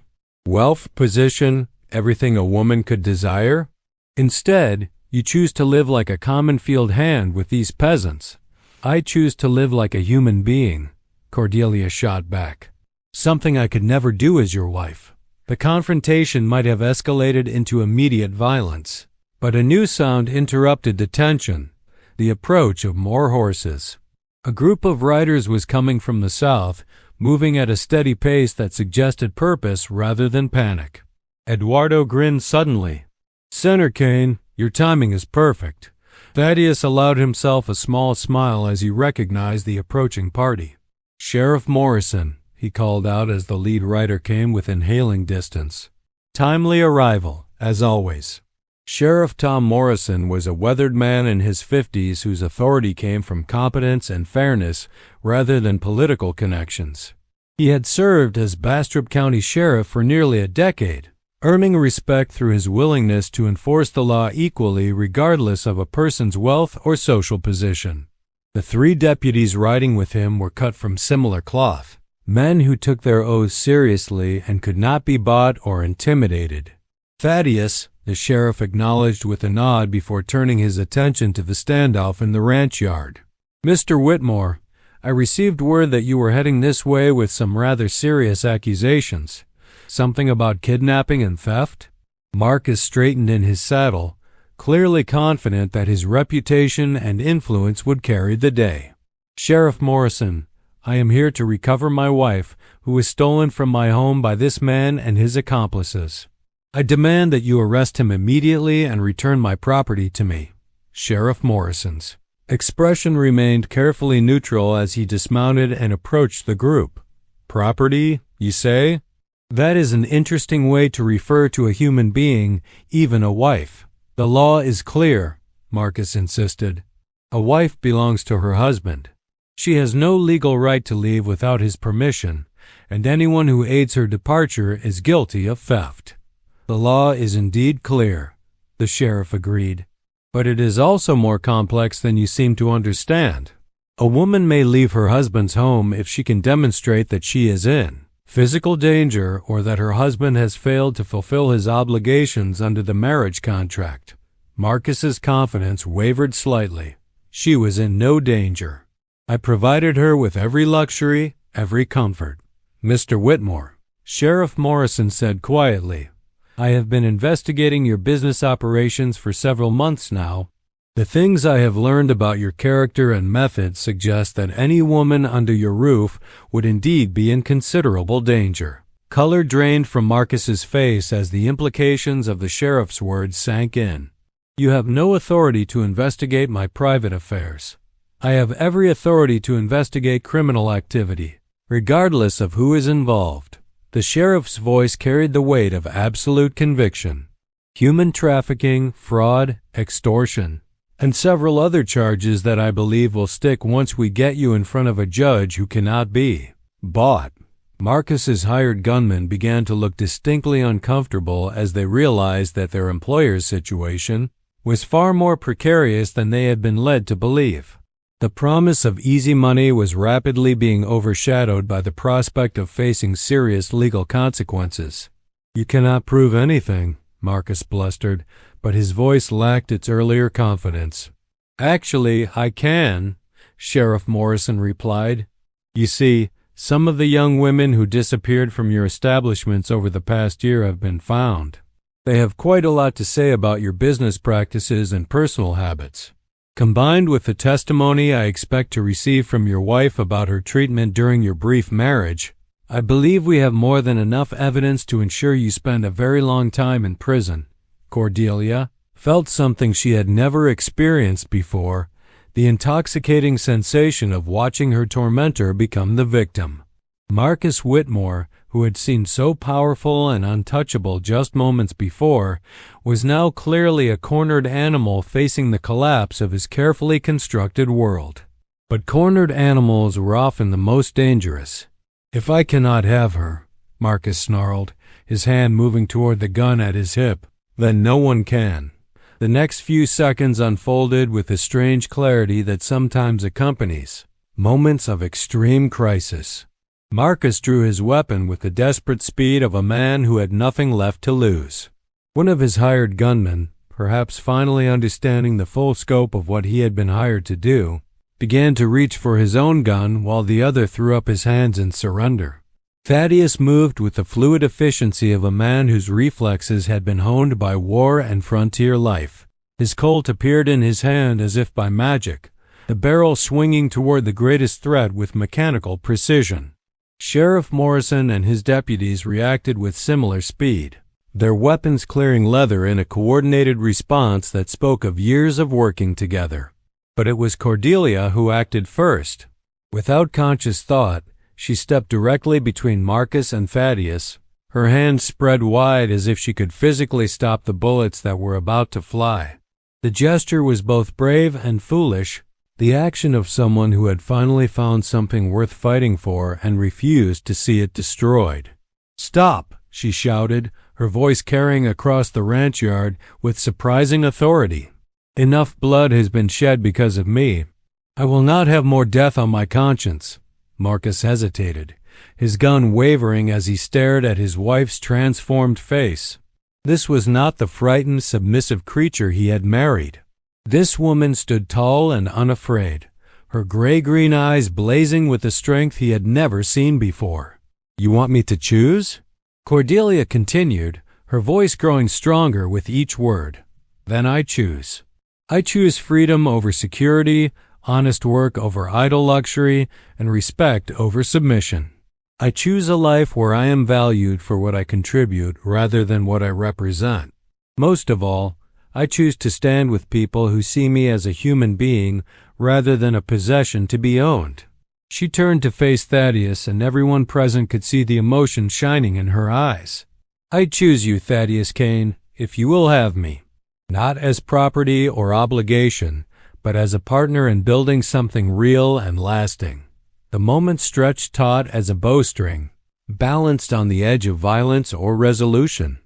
Wealth, position, everything a woman could desire? Instead, you choose to live like a common field hand with these peasants. I choose to live like a human being, Cordelia shot back. Something I could never do as your wife. The confrontation might have escalated into immediate violence, but a new sound interrupted the tension, the approach of more horses. A group of riders was coming from the south, moving at a steady pace that suggested purpose rather than panic. Eduardo grinned suddenly. Senator Kane, your timing is perfect. Thaddeus allowed himself a small smile as he recognized the approaching party. Sheriff Morrison, he called out as the lead rider came within hailing distance. Timely arrival, as always. Sheriff Tom Morrison was a weathered man in his 50s whose authority came from competence and fairness rather than political connections. He had served as Bastrop County Sheriff for nearly a decade, earning respect through his willingness to enforce the law equally regardless of a person's wealth or social position. The three deputies riding with him were cut from similar cloth, men who took their oaths seriously and could not be bought or intimidated. Thaddeus, the sheriff acknowledged with a nod before turning his attention to the standoff in the ranch yard. Mr. Whitmore, I received word that you were heading this way with some rather serious accusations. Something about kidnapping and theft? Marcus straightened in his saddle, clearly confident that his reputation and influence would carry the day. Sheriff Morrison, I am here to recover my wife, who was stolen from my home by this man and his accomplices. I demand that you arrest him immediately and return my property to me. Sheriff Morrison's expression remained carefully neutral as he dismounted and approached the group. Property, you say? That is an interesting way to refer to a human being, even a wife. The law is clear, Marcus insisted. A wife belongs to her husband. She has no legal right to leave without his permission, and anyone who aids her departure is guilty of theft. The law is indeed clear, the sheriff agreed, but it is also more complex than you seem to understand. A woman may leave her husband's home if she can demonstrate that she is in physical danger or that her husband has failed to fulfill his obligations under the marriage contract. Marcus's confidence wavered slightly. She was in no danger. I provided her with every luxury, every comfort. Mr. Whitmore, Sheriff Morrison said quietly, I have been investigating your business operations for several months now. The things I have learned about your character and methods suggest that any woman under your roof would indeed be in considerable danger. Color drained from Marcus's face as the implications of the sheriff's words sank in. You have no authority to investigate my private affairs. I have every authority to investigate criminal activity, regardless of who is involved. The sheriff's voice carried the weight of absolute conviction. Human trafficking, fraud, extortion. and several other charges that I believe will stick once we get you in front of a judge who cannot be bought." Marcus's hired gunmen began to look distinctly uncomfortable as they realized that their employer's situation was far more precarious than they had been led to believe. The promise of easy money was rapidly being overshadowed by the prospect of facing serious legal consequences. "You cannot prove anything," Marcus blustered, but his voice lacked its earlier confidence. "Actually, I can," Sheriff Morrison replied. "You see, some of the young women who disappeared from your establishments over the past year have been found. They have quite a lot to say about your business practices and personal habits. Combined with the testimony I expect to receive from your wife about her treatment during your brief marriage, I believe we have more than enough evidence to ensure you spend a very long time in prison." Cordelia felt something she had never experienced before, the intoxicating sensation of watching her tormentor become the victim. Marcus Whitmore, who had seemed so powerful and untouchable just moments before, was now clearly a cornered animal facing the collapse of his carefully constructed world. But cornered animals were often the most dangerous. "If I cannot have her," Marcus snarled, his hand moving toward the gun at his hip, "then no one can." The next few seconds unfolded with the strange clarity that sometimes accompanies moments of extreme crisis. Marcus drew his weapon with the desperate speed of a man who had nothing left to lose. One of his hired gunmen, perhaps finally understanding the full scope of what he had been hired to do, began to reach for his own gun while the other threw up his hands in surrender. Thaddeus moved with the fluid efficiency of a man whose reflexes had been honed by war and frontier life. His Colt appeared in his hand as if by magic, the barrel swinging toward the greatest threat with mechanical precision. Sheriff Morrison and his deputies reacted with similar speed, their weapons clearing leather in a coordinated response that spoke of years of working together. But it was Cordelia who acted first. Without conscious thought, she stepped directly between Marcus and Thaddeus, her hands spread wide as if she could physically stop the bullets that were about to fly. The gesture was both brave and foolish, the action of someone who had finally found something worth fighting for and refused to see it destroyed. "Stop!" she shouted, her voice carrying across the ranch yard with surprising authority. "Enough blood has been shed because of me. I will not have more death on my conscience." Marcus hesitated, his gun wavering as he stared at his wife's transformed face. This was not the frightened, submissive creature he had married. This woman stood tall and unafraid, her gray-green eyes blazing with a strength he had never seen before. "You want me to choose?" Cordelia continued, her voice growing stronger with each word. "Then I choose. I choose freedom over security, honest work over idle luxury, and respect over submission. I choose a life where I am valued for what I contribute rather than what I represent. Most of all, I choose to stand with people who see me as a human being rather than a possession to be owned." She turned to face Thaddeus, and everyone present could see the emotion shining in her eyes. "I choose you, Thaddeus Kane, if you will have me, not as property or obligation, but as a partner in building something real and lasting." The moment stretched taut as a bowstring, balanced on the edge of violence or resolution.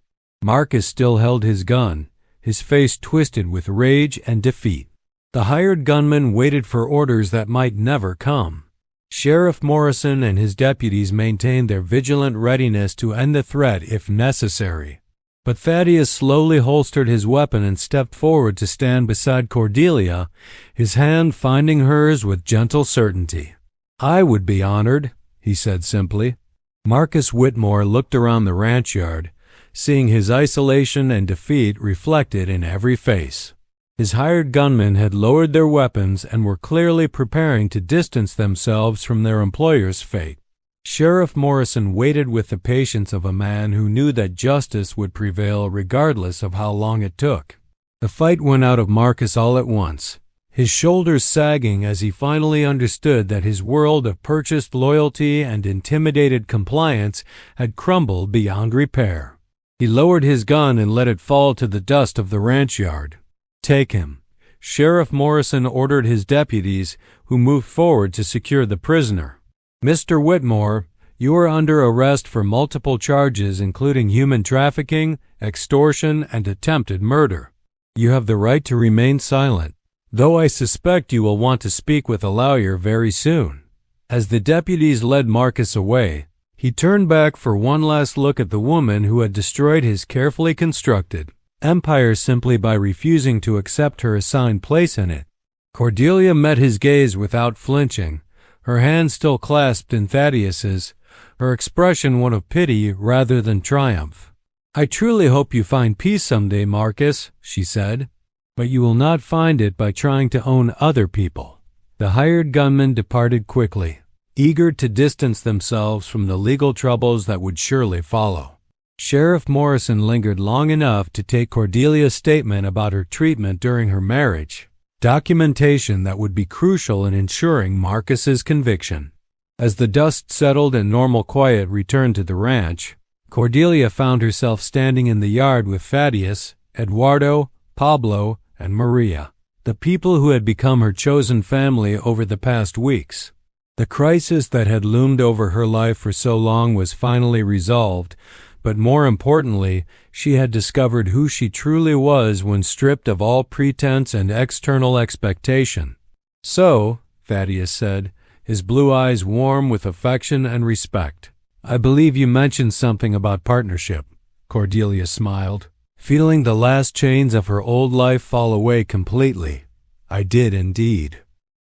Marcus still held his gun, his face twisted with rage and defeat. The hired gunman waited for orders that might never come. Sheriff Morrison and his deputies maintained their vigilant readiness to end the threat if necessary. But Thaddeus slowly holstered his weapon and stepped forward to stand beside Cordelia, his hand finding hers with gentle certainty. "I would be honored," he said simply. Marcus Whitmore looked around the ranch yard, seeing his isolation and defeat reflected in every face. His hired gunmen had lowered their weapons and were clearly preparing to distance themselves from their employer's fate. Sheriff Morrison waited with the patience of a man who knew that justice would prevail regardless of how long it took. The fight went out of Marcus all at once, his shoulders sagging as he finally understood that his world of purchased loyalty and intimidated compliance had crumbled beyond repair. He lowered his gun and let it fall to the dust of the ranch yard. "Take him," Sheriff Morrison ordered his deputies, who moved forward to secure the prisoner. "Mr. Whitmore, you are under arrest for multiple charges including human trafficking, extortion, and attempted murder. You have the right to remain silent, though I suspect you will want to speak with a lawyer very soon." As the deputies led Marcus away, he turned back for one last look at the woman who had destroyed his carefully constructed empire simply by refusing to accept her assigned place in it. Cordelia met his gaze without flinching, her hand still clasped in Thaddeus's, her expression one of pity rather than triumph. "I truly hope you find peace someday, Marcus," she said, "but you will not find it by trying to own other people." The hired gunmen departed quickly, eager to distance themselves from the legal troubles that would surely follow. Sheriff Morrison lingered long enough to take Cordelia's statement about her treatment during her marriage, documentation that would be crucial in ensuring Marcus's conviction. As the dust settled and normal quiet returned to the ranch, Cordelia found herself standing in the yard with Thaddeus, Eduardo, Pablo, and Maria, the people who had become her chosen family over the past weeks. The crisis that had loomed over her life for so long was finally resolved, but more importantly, she had discovered who she truly was when stripped of all pretense and external expectation. "So," Thaddeus said, his blue eyes warm with affection and respect, "I believe you mentioned something about partnership." Cordelia smiled, feeling the last chains of her old life fall away completely. "I did indeed.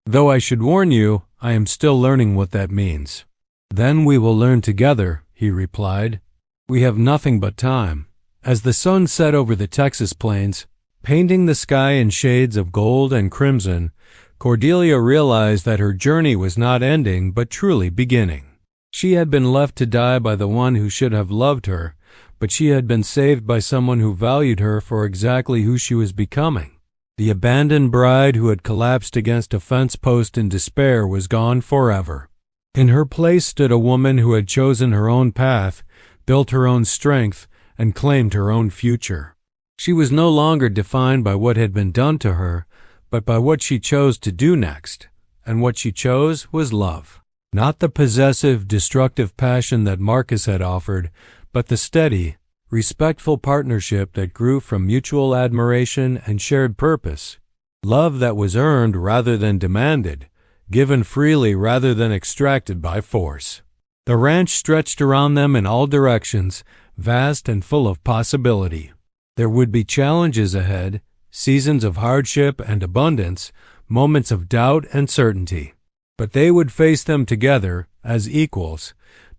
Though I should warn you, I am still learning what that means." "Then we will learn together," he replied. "We have nothing but time." As the sun set over the Texas plains, painting the sky in shades of gold and crimson, Cordelia realized that her journey was not ending but truly beginning. She had been left to die by the one who should have loved her, but she had been saved by someone who valued her for exactly who she was becoming. The abandoned bride who had collapsed against a fence post in despair was gone forever. In her place stood a woman who had chosen her own path, built her own strength, and claimed her own future. She was no longer defined by what had been done to her, but by what she chose to do next, and what she chose was love. Not the possessive, destructive passion that Marcus had offered, but the steady, respectful partnership that grew from mutual admiration and shared purpose. Love that was earned rather than demanded, given freely rather than extracted by force. The ranch stretched around them in all directions, vast and full of possibility. There would be challenges ahead, seasons of hardship and abundance, moments of doubt and certainty. But they would face them together, as equals,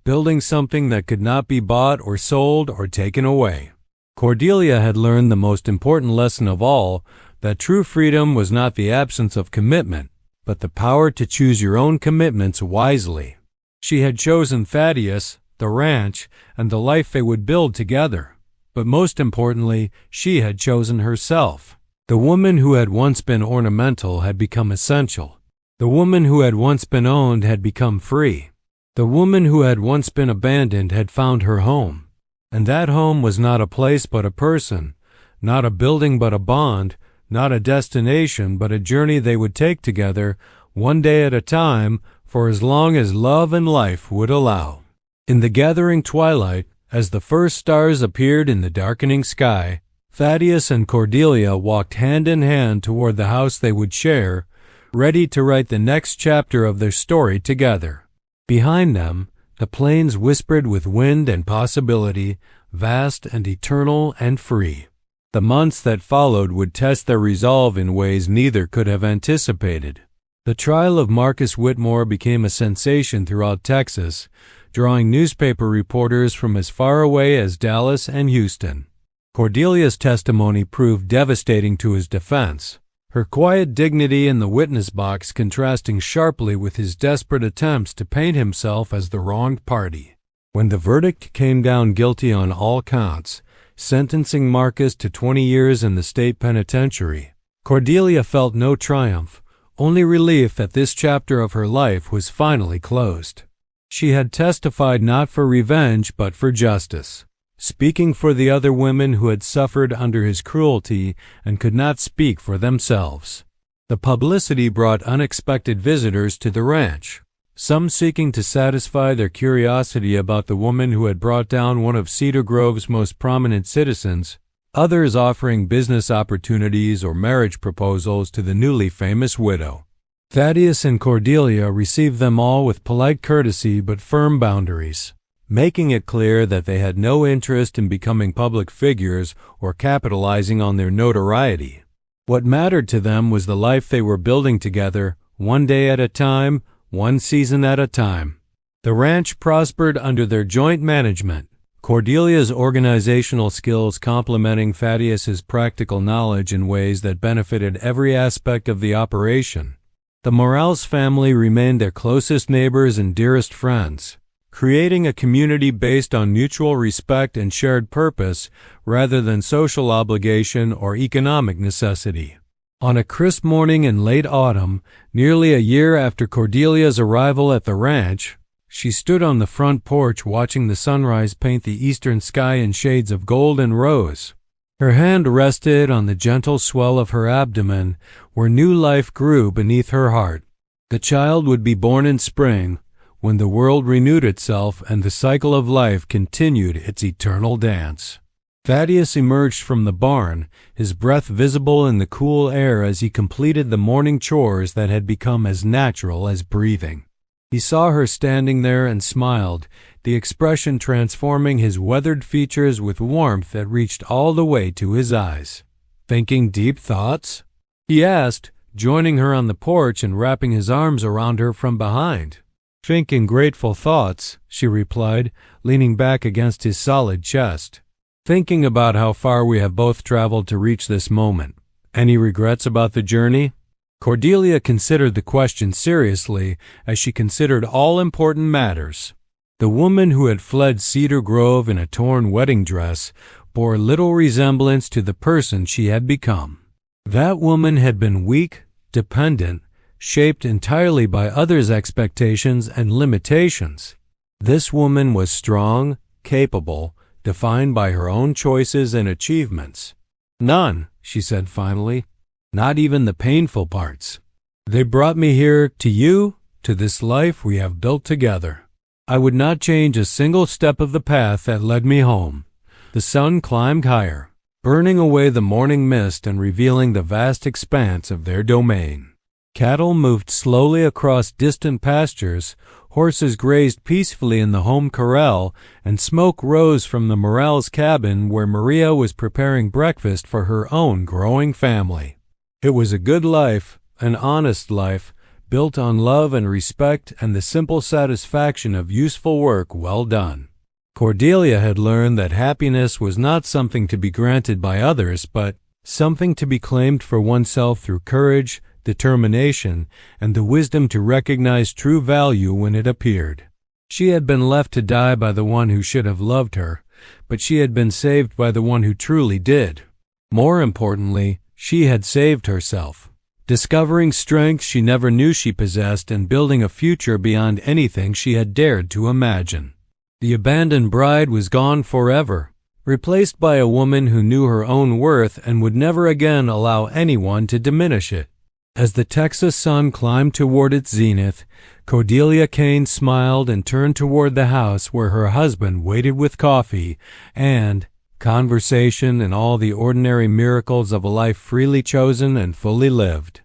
building something that could not be bought or sold or taken away. Cordelia had learned the most important lesson of all, that true freedom was not the absence of commitment, but the power to choose your own commitments wisely. She had chosen Thaddeus, the ranch, and the life they would build together. But most importantly, she had chosen herself. The woman who had once been ornamental had become essential. The woman who had once been owned had become free. The woman who had once been abandoned had found her home. And that home was not a place but a person, not a building but a bond, not a destination but a journey they would take together, one day at a time, for as long as love and life would allow. In the gathering twilight, as the first stars appeared in the darkening sky, Thaddeus and Cordelia walked hand in hand toward the house they would share, ready to write the next chapter of their story together. Behind them, the plains whispered with wind and possibility, vast and eternal and free. The months that followed would test their resolve in ways neither could have anticipated. The trial of Marcus Whitmore became a sensation throughout Texas, drawing newspaper reporters from as far away as Dallas and Houston. Cordelia's testimony proved devastating to his defense, her quiet dignity in the witness box contrasting sharply with his desperate attempts to paint himself as the wronged party. When the verdict came down guilty on all counts, sentencing Marcus to 20 years in the state penitentiary, Cordelia felt no triumph, only relief that this chapter of her life was finally closed. She had testified not for revenge but for justice, speaking for the other women who had suffered under his cruelty and could not speak for themselves. The publicity brought unexpected visitors to the ranch, some seeking to satisfy their curiosity about the woman who had brought down one of Cedar Grove's most prominent citizens, others offering business opportunities or marriage proposals to the newly famous widow. Thaddeus and Cordelia received them all with polite courtesy but firm boundaries, making it clear that they had no interest in becoming public figures or capitalizing on their notoriety. What mattered to them was the life they were building together, one day at a time, one season at a time. The ranch prospered under their joint management, Cordelia's organizational skills complementing Thaddeus's practical knowledge in ways that benefited every aspect of the operation. The Morales family remained their closest neighbors and dearest friends, creating a community based on mutual respect and shared purpose rather than social obligation or economic necessity. On a crisp morning in late autumn, nearly a year after Cordelia's arrival at the ranch, she stood on the front porch watching the sunrise paint the eastern sky in shades of gold and rose. Her hand rested on the gentle swell of her abdomen, where new life grew beneath her heart. The child would be born in spring, when the world renewed itself and the cycle of life continued its eternal dance. Thaddeus emerged from the barn, his breath visible in the cool air as he completed the morning chores that had become as natural as breathing. He saw her standing there and smiled, the expression transforming his weathered features with warmth that reached all the way to his eyes. "Thinking deep thoughts?" he asked, joining her on the porch and wrapping his arms around her from behind. "Thinking grateful thoughts," she replied, leaning back against his solid chest. "Thinking about how far we have both traveled to reach this moment. Any regrets about the journey?" Cordelia considered the question seriously as she considered all important matters. The woman who had fled Cedar Grove in a torn wedding dress bore little resemblance to the person she had become. That woman had been weak, dependent, shaped entirely by others' expectations and limitations. This woman was strong, capable, defined by her own choices and achievements. "None," she said finally. "Not even the painful parts. They brought me here, to you, to this life we have built together. I would not change a single step of the path that led me home." The sun climbed higher, burning away the morning mist and revealing the vast expanse of their domain. Cattle moved slowly across distant pastures, horses grazed peacefully in the home corral, and smoke rose from the Morales cabin where Maria was preparing breakfast for her own growing family. It was a good life, an honest life, built on love and respect and the simple satisfaction of useful work well done. Cordelia had learned that happiness was not something to be granted by others, but something to be claimed for oneself through courage, determination, and the wisdom to recognize true value when it appeared. She had been left to die by the one who should have loved her, but she had been saved by the one who truly did. More importantly, she had saved herself, discovering strength she never knew she possessed and building a future beyond anything she had dared to imagine. The abandoned bride was gone forever, replaced by a woman who knew her own worth and would never again allow anyone to diminish it. As the Texas sun climbed toward its zenith, Cordelia Kane smiled and turned toward the house where her husband waited with coffee and conversation and all the ordinary miracles of a life freely chosen and fully lived.